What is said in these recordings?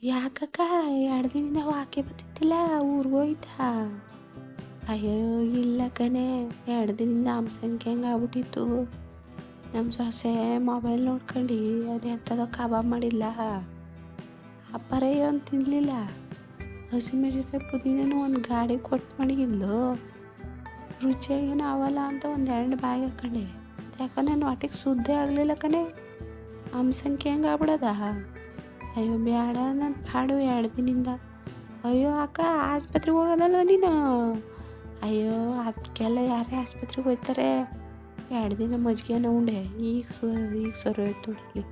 ಯಾಕಕ್ಕ 2 ದಿನದಿಂದ ವಾಕೆ ಬತ್ತಿತ್ತಿಲ್ಲ, ಊರಿಗೆ ಹೋಯ್ತಾ? ಅಯ್ಯೋ ಇಲ್ಲ ಕಣೆ, 2 ದಿನದಿಂದ ಸಂಖ್ಯೆ ಹಂಗೆ ಆಗ್ಬಿಟ್ಟಿತ್ತು. ನಮ್ಮ ಸೊಸೆ ಮೊಬೈಲ್ ನೋಡ್ಕೊಂಡು ಅದೆಂಥದೋ ಕಬಾಬ್ ಮಾಡಿಲ್ಲ, ಅಪ್ಪರ ಏನು ತಿನ್ನಲಿಲ್ಲ. ಹಸಿಮೆಣಸಿನ್ಕಾಯಿ ಪುದೀನೂ ಒಂದು ಗಾಡಿ ಕೊಟ್ಟು ಮಡಗಿದ್ಲು, ರುಚಿಯಾಗೇನೋ ಅವಲ್ಲ ಅಂತ ಒಂದು 2 ಬಾಯಿಗೆ ಹಾಕೊಂಡೆ. ಯಾಕೋ ನನ್ನ ಹೊಟ್ಟೆಗೆ ಸುದ್ದೇ ಆಗಲಿಲ್ಲ ಕಣೆ, ಸಂಖ್ಯೆ ಹಂಗೆ ಆಗ್ಬಿಡದ. ಅಯ್ಯೋ ಬೇಡ ನಾನು ಪಾಡು 2 ದಿನದಿಂದ. ಅಯ್ಯೋ ಅಕ್ಕ ಆಸ್ಪತ್ರೆಗೆ ಹೋಗೋದಲ್ವ ನೀನು? ಅಯ್ಯೋ ಅದಕ್ಕೆಲ್ಲ ಯಾರೇ ಆಸ್ಪತ್ರೆಗೆ ಹೋಗ್ತಾರೆ. 2 ದಿನ ಮಜ್ಜಿಗೆನ ಉಂಡೆ, ಈಗ ಸರಿ ಹೋಯ್ತು ನೋಡಲಿ.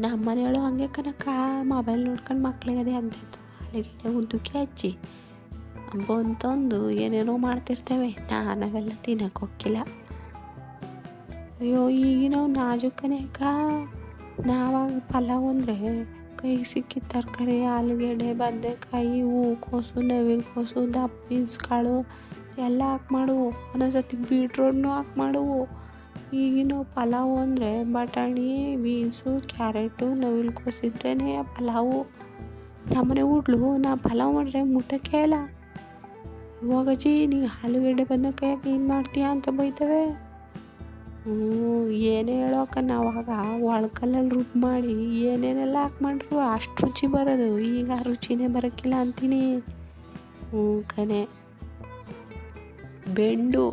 ನಮ್ಮ ಮನೆಯಳು ಹಂಗೆ ಕನಕ, ಮೊಬೈಲ್ ನೋಡ್ಕೊಂಡು ಮಕ್ಳಿಗೆ ಅದೇ ಅಂತ ಆಲೂಗೆಡ್ಡೆ ಉದ್ದಕ್ಕೆ ಹಚ್ಚಿ ಬಂತಂದು ಏನೇನೋ ಮಾಡ್ತಿರ್ತೇವೆ, ನಾವೆಲ್ಲ ತಿನ್ನಕ್ಕೆ ಹೋಗಿಲ್ಲ. ಅಯ್ಯೋ ಈಗಿನ ನಾಜೂಕನೇ ಅಕ್ಕ. ನಾವಾಗ ಪಲಾವ್ ಅಂದರೆ ಕೈಗೆ ಸಿಕ್ಕಿದ ತರಕಾರಿ ಆಲೂಗೆಡ್ಡೆ, ಬದನೆಕಾಯಿ, ಹೂಕೋಸು, ನವಿಲುಕೋಸು, ದಪ್ಪ ಬೀನ್ಸ್ ಕಾಳು ಎಲ್ಲ ಹಾಕಿ ಮಾಡುವು. ಒಂದೊಂದ್ಸತಿ ಬೀಟ್ರೋಟ್ನು ಹಾಕಿ ಮಾಡುವು. ಈಗಿನ ಪಲಾವು ಅಂದರೆ ಬಟಾಣಿ, ಬೀನ್ಸು, ಕ್ಯಾರೆಟು, ನವಿಲುಕೋಸು ಇದ್ರೇ ಪಲಾವು. ನಮ್ಮನೆ ಹುಡ್ಲು ನಾ ಪಲಾವ್ ಮಾಡಿದ್ರೆ ಮುಟ್ಟಕ್ಕೆ ಇಲ್ಲ. ಹೋಗಜ್ಜಿ ನೀ ಆಲೂಗೆಡ್ಡೆ ಬದನೆಕಾಯಿ ಕ್ಲೀನ್ ಮಾಡ್ತೀಯಾ ಅಂತ ಬೈತವೆ. ಏನೇ ಹೇಳೋಕ ನಾವಾಗ ಒಳ್ಕಲ್ಲಲ್ಲಿ ರುಬ್ಬಿ ಮಾಡಿ ಏನೇನೆಲ್ಲ ಹಾಕಿ ಮಾಡ್ರು ಅಷ್ಟು ರುಚಿ ಬರೋದು. ಈಗ ಆ ರುಚಿನೇ ಬರೋಕ್ಕಿಲ್ಲ ಅಂತೀನಿ. ಕಣೆ ಬೆಂಡು